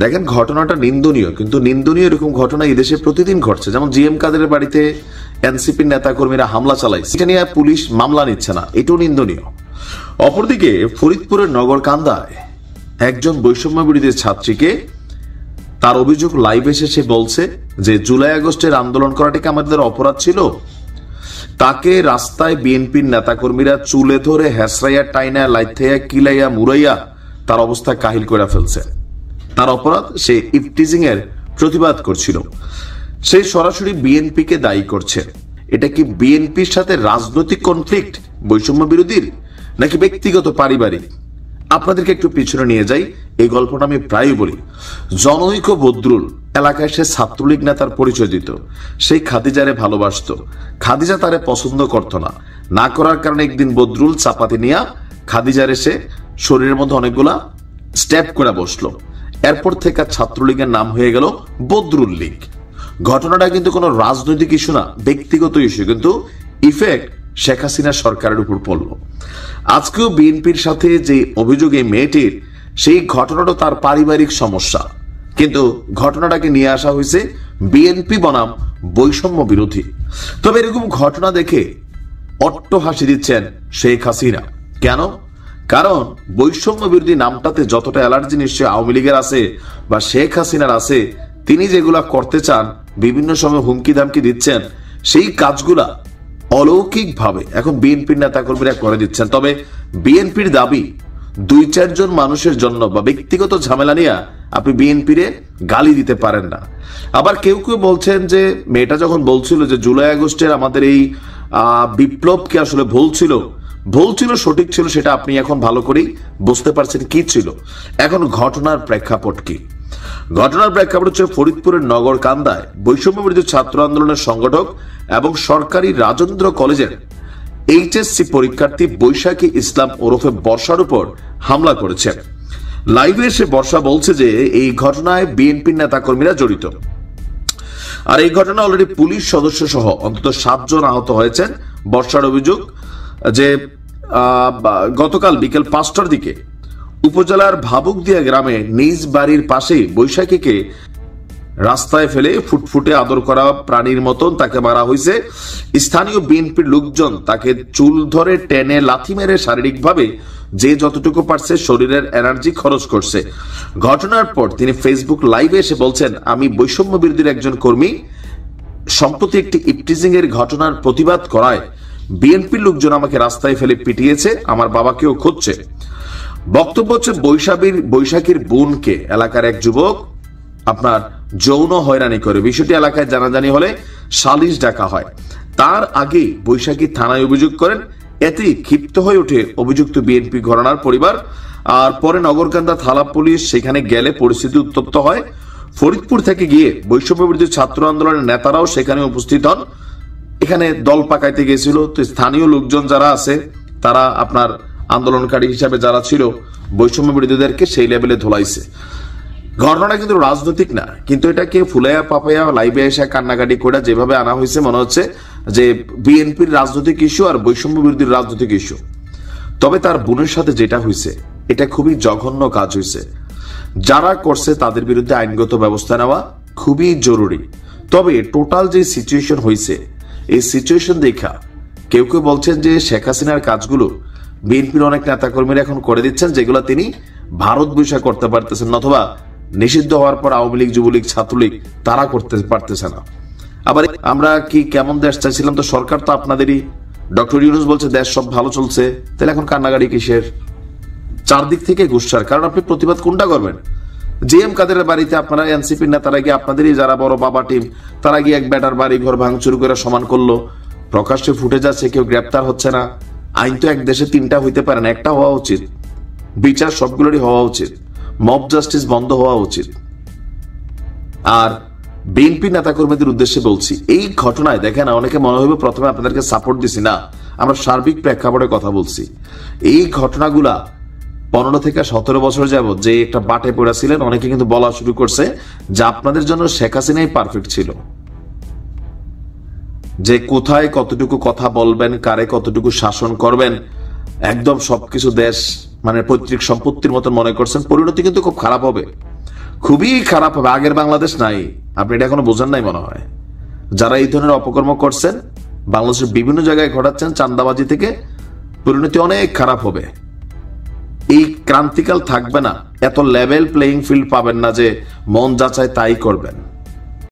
দেখেন ঘটনাটা নিন্দনীয়, কিন্তু নিন্দনীয় এরকম ঘটনা এই দেশে প্রতিদিন ঘটছে। যেমন জিএম কাদেরের বাড়িতে এনসিপির নেতাকর্মীরা হামলা চালাইছে, এটা নিয়ে পুলিশ মামলা নিচ্ছে না, এটাও নিন্দনীয়। অপরদিকে ফরিদপুরের নগরকান্দায় একজন বৈষম্য বিরোধী ছাত্রীকে তার অভিযোগ লাইভ এসে সে বলছে যে জুলাই আগস্টের আন্দোলন করাটা কি আমাদের অপরাধ ছিল? তাকে রাস্তায় বিএনপির নেতাকর্মীরা চুলে ধরে হেসরাইয়া টাইনা লাইথাইয়া কিলাইয়া মুরাইয়া তার অবস্থা কাহিল করে ফেলছে। তার অপরাধ, সে ইফটিজিং এর প্রতিবাদ করছিল। সে সরাসরি বিএনপিকে দায়ী করছে। এটা কি বিএনপির সাথে রাজনৈতিক কনফ্লিক্ট বৈষম্য বিরোধীর, নাকি ব্যক্তিগত পারিবারিক? আপনাদেরকে একটু পিছনে নিয়ে যাই। এই গল্পটা আমি প্রায় বলি। জনৈক বদরুল এলাকায় সে ছাত্রলীগ নেতার পরিচয় দিত। সেই খাদিজারে ভালোবাসত, খাদিজা তারে পছন্দ করত না। না করার কারণে একদিন বদরুল চাপাতি নিয়ে খাদিজার এসে শরীরের মধ্যে অনেকগুলা স্টেপ করে বসলো। এরপর থেকে ছাত্রলীগের নাম হয়ে গেল বদরুল লীগ। ঘটনাটা কিন্তু কোনো রাজনৈতিক ইস্যু না, ব্যক্তিগত ইস্যু, কিন্তু ইফেক্ট শেখ হাসিনা সরকারের উপর পড়ল। আজকেও বিএনপির সাথে যে অভিযোগ এই মেয়েটির, সেই ঘটনাটা তার পারিবারিক সমস্যা, কিন্তু ঘটনাটাকে নিয়ে আসা হয়েছে বিএনপি বনাম বৈষম্য বিরোধী। তবে এরকম ঘটনা দেখে অট্ট হাসি দিচ্ছেন শেখ হাসিনা। কেন? কারণ বৈষম্য বিরোধী নামটাতে যতটা অ্যালার্জি নিশ্চয় আওয়ামী লীগের আছে বা শেখ হাসিনার আছে, তিনি যেগুলা করতে চান, বিভিন্ন সময় হুমকি ধামকি দিচ্ছেন, সেই কাজগুলা অলৌকিকভাবে এখন বিএনপির নেতাকর্মীরা করে দিচ্ছেন। তবে বিএনপির দাবি 2-4 জন মানুষের জন্য বা ব্যক্তিগত ঝামেলা নিয়ে আপনি বিএনপিরে গালি দিতে পারেন না। আবার কেউ কেউ বলছেন যে মেয়েটা যখন বলছিল যে জুলাই আগস্টের আমাদের এই বিপ্লবকে আসলে ভুল ছিল, সঠিক ছিল, সেটা আপনি এখন ভালো করেই বুঝতে পারছেন কি ছিল। এখন ঘটনার প্রেক্ষাপট কি? ঘটনার প্রেক্ষাপট হচ্ছে ফরিদপুরের নগরকান্দায় বৈষম্য বিরোধী ছাত্র আন্দোলনের সংগঠক এবং সরকারি রাজেন্দ্র কলেজের এইচএসসি পরীক্ষার্থী বৈশাখী ইসলাম ওরফে বর্ষার উপর হামলা করেছে। লাইভে এসে বর্ষা বলছে যে এই ঘটনায় বিএনপির নেতাকর্মীরা জড়িত। আর এই ঘটনা অলরেডি পুলিশ সদস্য সহ অন্তত 7 জন আহত হয়েছেন। বর্ষার অভিযোগ যে গতকাল বিকেল 5টার দিকে উপজেলার ভাবুকদিয়া গ্রামে নিজ বাড়ির পাশেই বৈশাখীকে রাস্তায় ফেলে ফুটফুটে আদর করা প্রাণীর মতন তাকে মারা হয়েছে। স্থানীয় বিএনপির লোকজন তাকে চুল ধরে টেনে লাথি মেরে শারীরিকভাবে যে যতটুকু পারছে শরীরের এনার্জি খরচ করছে। ঘটনার পর তিনি ফেসবুক লাইভে এসে বলছেন, আমি বৈষম্য বিরোধীর একজন কর্মী। সম্প্রতি একটি ইফটিজিং এর ঘটনার প্রতিবাদ করায় বিএনপির লোকজন আমাকে রাস্তায় ফেলে পিটিয়েছে, আমার বাবাকেও খুঁজছে। বক্তব্য হচ্ছে বৈশাখীর বোনকে এলাকার এক যুবক আপনার যৌন হয়রানি করে। বিষয়টি এলাকায় জানাজানি হলে সালিশ ডাকা হয়। তার আগে বৈশাখী থানায় অভিযোগ করেন। এতেই ক্ষিপ্ত হয়ে ওঠে অভিযুক্ত বিএনপি ঘরানার পরিবার। আর পরে নগরকান্দা থানা পুলিশ সেখানে গেলে পরিস্থিতি উত্তপ্ত হয়। ফরিদপুর থেকে গিয়ে বৈষম্য বিরোধী ছাত্র আন্দোলনের নেতারাও সেখানে উপস্থিত হন। এখানে দল পাকাইতে গেছিল। তো স্থানীয় লোকজন যারা আছে তারা আপনার আন্দোলনকারী হিসাবে যারা ছিল বৈষম্য বিরোধীদেরকে সেই লেভেলে ধোলাইছে। ঘটনাটা কিন্তু রাজনৈতিক না, কিন্তু এটাকে ফুলাইয়া পাপাইয়া লাইভে এসে কান্নাকাটি করে যেভাবে আনা হয়েছে মনে হচ্ছে যে বিএনপির রাজনৈতিক ইস্যু আর বৈষম্য বিরোধীর রাজনৈতিক ইস্যু। তবে তার বোনের সাথে যেটা হয়েছে এটা খুবই জঘন্য কাজ হয়েছে। যারা করছে তাদের বিরুদ্ধে আইনগত ব্যবস্থা নেওয়া খুবই জরুরি। তবে টোটাল যে সিচুয়েশন হয়েছে, এই সিচুয়েশন দেখা কেউ কেউ বলছেন যে শেখ হাসিনার কাজগুলো বিএনপির অনেক নেতাকর্মীরা এখন করে দিচ্ছেন, যেগুলো তিনি ভারত বৈশা করতে পারতেছেন, অথবা নিষিদ্ধ হওয়ার পর আওয়ামী লীগ, যুবলীগ, ছাত্রলীগ তারা করতে পারতেছে না। আবার আমরা কি কেমন দেশ চাইছিলাম, তো সরকার তো আপনাদেরই। ডক্টর ইউনূস বলছে দেশ সব ভালো চলছে, তাহলে এখন কান্নাকাটি কিসের? চারদিক থেকে গুসার, কারণ আপনি প্রতিবাদ কোনটা করবেন? জিএম কাদেরের বাড়িতে আপনারা এনসিপির নেতারা গিয়ে, আপনাদেরই যারা বড় বাবা টিম, তারা গিয়ে এক বেটার বাড়ি ঘর ভাঙচুর করে সমান করলো। প্রকাশ্যে ফুটে যাচ্ছে, কেউ গ্রেপ্তার হচ্ছে না। আইন তো এক দেশে 3টা হইতে পারে না, একটা হওয়া উচিত। বিচার সবগুলোরই হওয়া উচিত। মব জাস্টিস বন্ধ হওয়া উচিত। আর বিএনপি নেতাকর্মীদের উদ্দেশ্যে বলছি, এই ঘটনায় দেখেন অনেকে মনে হইবে প্রথমে আপনাদেরকে সাপোর্ট দিছি, না, আমরা সার্বিক প্রেক্ষাপটে কথা বলছি। এই ঘটনাগুলা 15 থেকে 17 বছর যাবত যে একটা বাটে পড়েছিলেন, অনেকে কিন্তু বলা শুরু করছে যে আপনাদের জন্য শেখ হাসিনাই পারফেক্ট ছিল, যে কোথায় কতটুকু কথা বলবেন, কারে কতটুকু শাসন করবেন, একদম সবকিছু দেশ মানে পৈতৃক সম্পত্তির মতন মনে করছেন। পরিণতি কিন্তু খুব খারাপ হবে। খুবই খারাপ হবে। আগের বাংলাদেশ নাই, আপনি এটা এখনো বোঝেন নাই মনে হয়। যারা এই ধরনের অপকর্ম করছেন, বাংলাদেশের বিভিন্ন জায়গায় ঘটাচ্ছেন, চান্দাবাজি থেকে পরিণতি অনেক খারাপ হবে। এই ক্রান্তিকাল থাকবে না, এত লেভেল প্লেইং ফিল্ড পাবেন না যে মন যা চায় তাই করবেন।